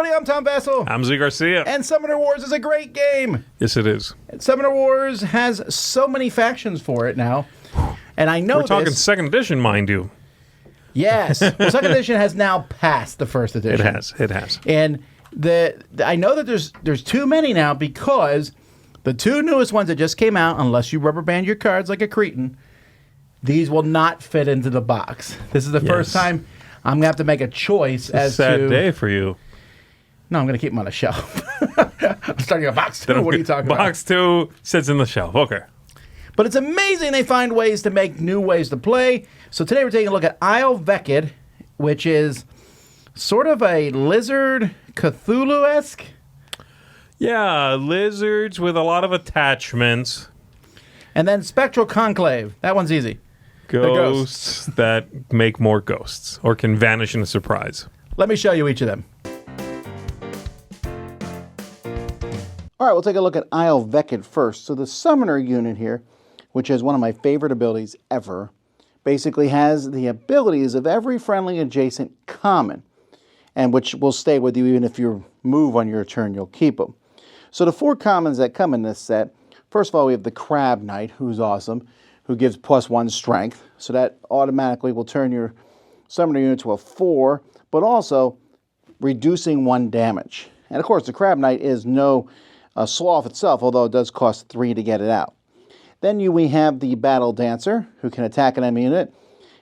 everybody. I'm Tom Vassell. I'm Z Garcia. And Summoner Wars is a great game. Yes, it is. And Summoner Wars has so many factions for it now. And I know we're talking second edition, mind you. Yes. Well, second edition has now passed the first edition. It has. And I know that there's too many now because the two newest ones that just came out, unless you rubber band your cards like a cretin, these will not fit into the box. This is the first time I'm going to have to make a choice as to... Sad day for you. No, I'm going to keep them on a shelf. I'm starting a box 2. What are you talking about? Box 2 sits in the shelf. Okay. But it's amazing they find ways to make new ways to play. So today we're taking a look at Vekkid, which is sort of a lizard Cthulhu-esque. Yeah, lizards with a lot of attachments. And then Spectral Conclave. That one's easy. Ghosts that make more ghosts or can vanish in a surprise. Let me show you each of them. All right, we'll take a look at Vekkid first. So the Summoner unit here, which is one of my favorite abilities ever, basically has the abilities of every friendly adjacent common, and which will stay with you even if you move on your turn, you'll keep them. So the 4 commons that come in this set, first of all, we have the Crab Knight, who's awesome, who gives +1 strength, so that automatically will turn your Summoner unit to a 4, but also reducing 1 damage. And of course, the Crab Knight is no sloth itself, although it does cost 3 to get it out. Then we have the Battle Dancer, who can attack an enemy unit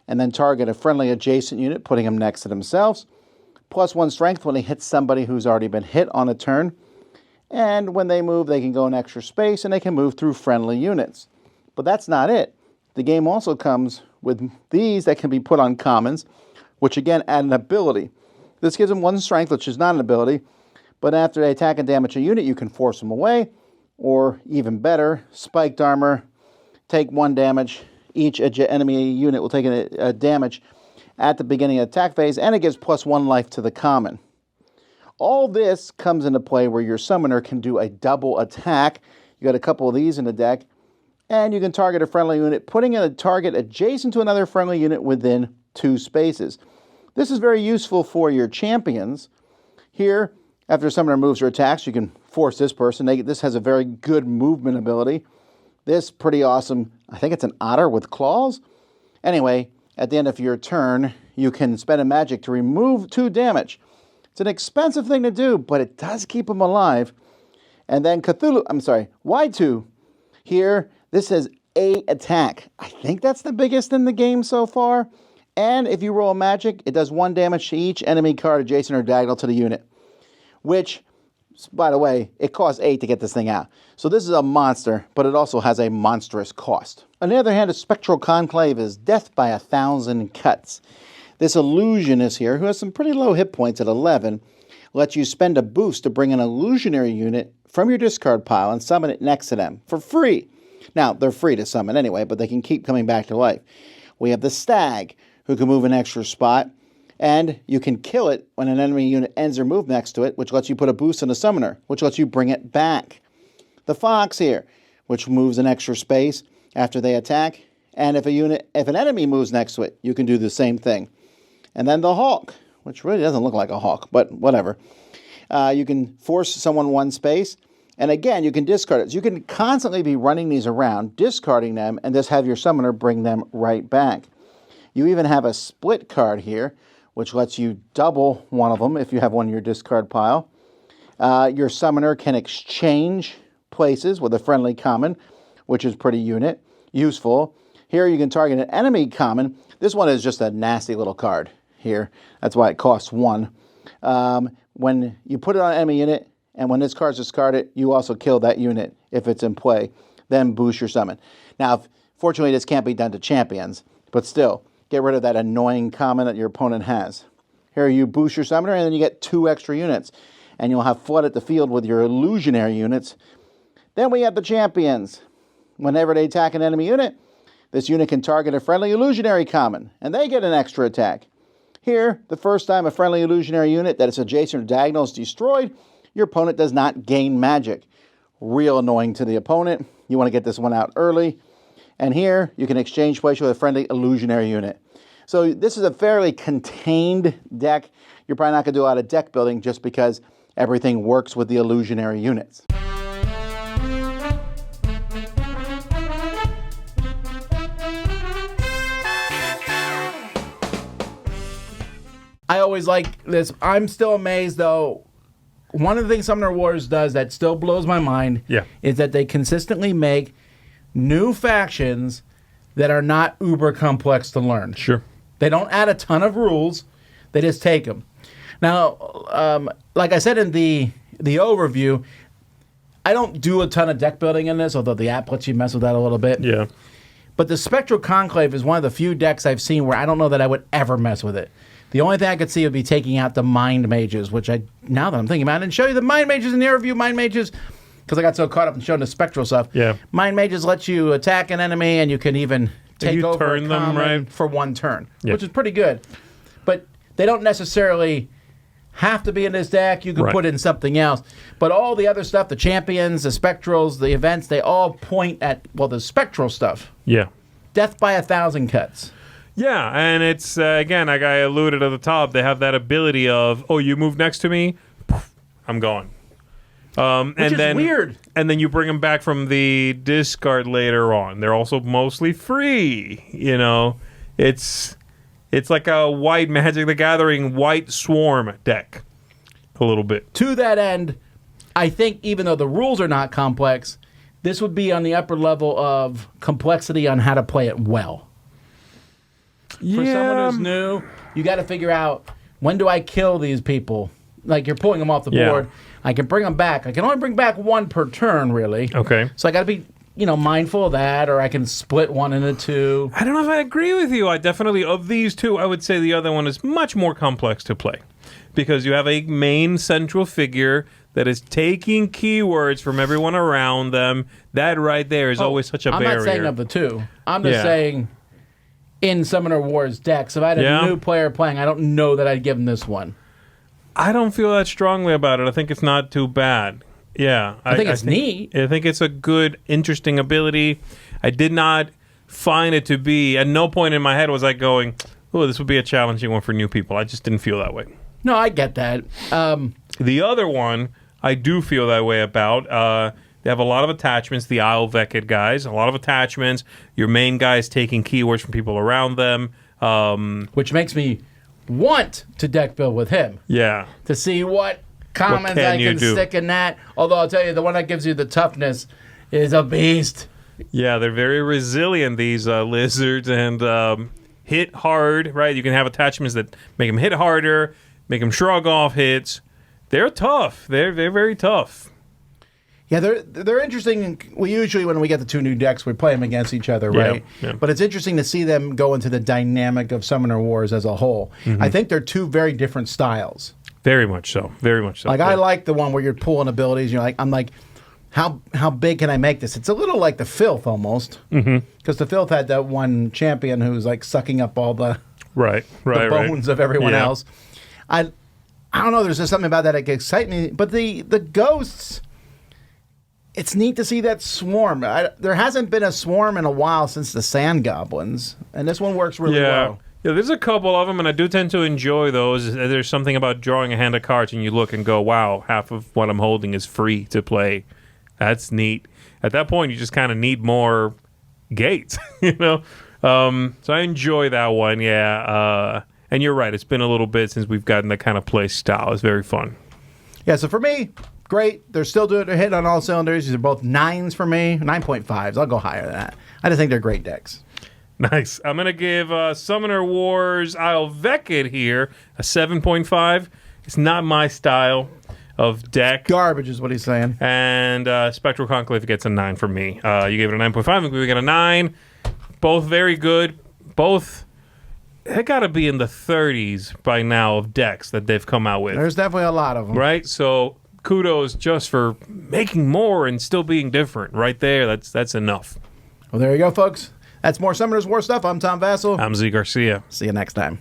and then target a friendly adjacent unit, putting them next to themselves. +1 strength when they hit somebody who's already been hit on a turn. And when they move, they can go an extra space and they can move through friendly units. But that's not it. The game also comes with these that can be put on commons, which again add an ability. This gives them 1 strength, which is not an ability, but after they attack and damage a unit, you can force them away. Or even better, spiked armor, take 1 damage. Each enemy unit will take a damage at the beginning of the attack phase, and it gives +1 life to the common. All this comes into play where your summoner can do a double attack. You got a couple of these in the deck, and you can target a friendly unit, putting in a target adjacent to another friendly unit within 2 spaces. This is very useful for your champions. Here, after a summoner moves or attacks, you can force this person. This has a very good movement ability. This, pretty awesome. I think it's an otter with claws. Anyway, at the end of your turn, you can spend a magic to remove 2 damage. It's an expensive thing to do, but it does keep them alive. And then Y2. Here, this has 8 attack. I think that's the biggest in the game so far. And if you roll a magic, it does 1 damage to each enemy card adjacent or diagonal to the unit. Which, by the way, it costs 8 to get this thing out. So this is a monster, but it also has a monstrous cost. On the other hand, a Spectral Conclave is death by 1,000 cuts. This illusionist here, who has some pretty low hit points at 11, lets you spend a boost to bring an illusionary unit from your discard pile and summon it next to them for free. Now, they're free to summon anyway, but they can keep coming back to life. We have the Stag, who can move an extra spot, and you can kill it when an enemy unit ends their move next to it, which lets you put a boost on the summoner, which lets you bring it back. The Fox here, which moves an extra space after they attack, and if an enemy moves next to it, you can do the same thing. And then the Hawk, which really doesn't look like a hawk, but whatever. You can force someone 1 space, and again, you can discard it. So you can constantly be running these around, discarding them, and just have your summoner bring them right back. You even have a split card here, which lets you double one of them if you have one in your discard pile. Your summoner can exchange places with a friendly common, which is pretty useful. Here you can target an enemy common. This one is just a nasty little card here. That's why it costs 1. When you put it on an enemy unit, and when this card's discarded, you also kill that unit if it's in play. Then boost your summon. Now, fortunately, this can't be done to champions, but still, get rid of that annoying common that your opponent has. Here you boost your summoner, and then you get 2 extra units. And you'll have flooded the field with your illusionary units. Then we have the champions. Whenever they attack an enemy unit, this unit can target a friendly illusionary common, and they get an extra attack. Here, the first time a friendly illusionary unit that is adjacent or diagonal is destroyed, your opponent does not gain magic. Real annoying to the opponent. You want to get this one out early. And here, you can exchange places with a friendly illusionary unit. So this is a fairly contained deck. You're probably not going to do a lot of deck building just because everything works with the illusionary units. I always like this. I'm still amazed, though. One of the things Summoner Wars does that still blows my mind is that they consistently make new factions that are not uber complex to learn. Sure. They don't add a ton of rules. They just take them. Now, like I said in the overview, I don't do a ton of deck building in this, although the app lets you mess with that a little bit. Yeah. But the Spectral Conclave is one of the few decks I've seen where I don't know that I would ever mess with it. The only thing I could see would be taking out the Mind Mages, which now that I'm thinking about it, and show you the Mind Mages in the overview. Mind Mages, because I got so caught up in showing the Spectral stuff. Yeah. Mind Mages let you attack an enemy, and you can even take over turn a them, common right? for one turn, which is pretty good. But they don't necessarily have to be in this deck. You can put in something else. But all the other stuff, the champions, the Spectrals, the events, they all point at, well, the Spectral stuff. Yeah. Death by 1,000 cuts. Yeah, and it's, again, like I alluded at the top, they have that ability of, oh, you move next to me, poof, I'm gone. Which is weird. And then you bring them back from the discard later on. They're also mostly free, you know. It's like a white Magic the Gathering white swarm deck, a little bit. To that end, I think even though the rules are not complex, this would be on the upper level of complexity on how to play it well. For someone who's new, you got to figure out, when do I kill these people? Like, you're pulling them off the board. I can bring them back. I can only bring back one per turn, really. Okay. So I got to be, mindful of that, or I can split one into two. I don't know if I agree with you. I definitely, of these two, I would say the other one is much more complex to play. Because you have a main central figure that is taking keywords from everyone around them. That right there is always such a barrier. I'm not saying of the two. I'm just saying, in Summoner Wars decks, if I had a new player playing, I don't know that I'd give him this one. I don't feel that strongly about it. I think it's not too bad. Yeah. I think it's neat. I think it's a good, interesting ability. I did not find it to be, at no point in my head was I going, oh, this would be a challenging one for new people. I just didn't feel that way. No, I get that. The other one, I do feel that way about. They have a lot of attachments, the Isle Vekkid guys, a lot of attachments. Your main guy is taking keywords from people around them. Which makes me want to deck build with him. Yeah. To see what commons I can stick in that. Although I'll tell you, the one that gives you the toughness is a beast. Yeah, they're very resilient, these lizards, and hit hard, right? You can have attachments that make them hit harder, make them shrug off hits. They're tough. They're very tough. Yeah, they're interesting. We usually, when we get the two new decks, we play them against each other, right? Yeah. But it's interesting to see them go into the dynamic of Summoner Wars as a whole. Mm-hmm. I think they're two very different styles. Very much so. Very much so. Like, I like the one where you're pulling abilities. I'm like, how big can I make this? It's a little like the Filth almost. Because the Filth had that one champion who's like sucking up all the bones of everyone else. I don't know. There's just something about that that excites me. But the ghosts, it's neat to see that swarm. There hasn't been a swarm in a while since the Sand Goblins, and this one works really well. Yeah, there's a couple of them, and I do tend to enjoy those. There's something about drawing a hand of cards, and you look and go, wow, half of what I'm holding is free to play. That's neat. At that point, you just kind of need more gates, So I enjoy that one, and you're right. It's been a little bit since we've gotten that kind of play style. It's very fun. Yeah, so for me, great. They're still doing their hit on all cylinders. These are both 9s for me, 9.5s. I'll go higher than that. I just think they're great decks. Nice. I'm going to give Summoner Wars Isle Vekkid here a 7.5. It's not my style of deck. Garbage is what he's saying. And Spectral Conclave gets a 9 from me. You gave it a 9.5. I'm going to get a 9. Both very good. Both, they got to be in the 30s by now of decks that they've come out with. There's definitely a lot of them. Right? So kudos just for making more and still being different. Right there, that's enough. Well, there you go, folks. That's more Summoners War stuff. I'm Tom Vassell. I'm Z Garcia. See you next time.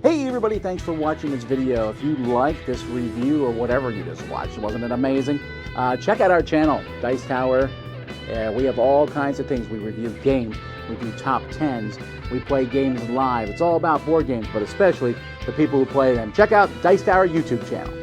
Hey everybody, thanks for watching this video. If you like this review or whatever you just watched, wasn't it amazing? Check out our channel, Dice Tower. We have all kinds of things. We review games, we do top 10s, we play games live. It's all about board games, but especially the people who play them. Check out Dice Tower YouTube channel.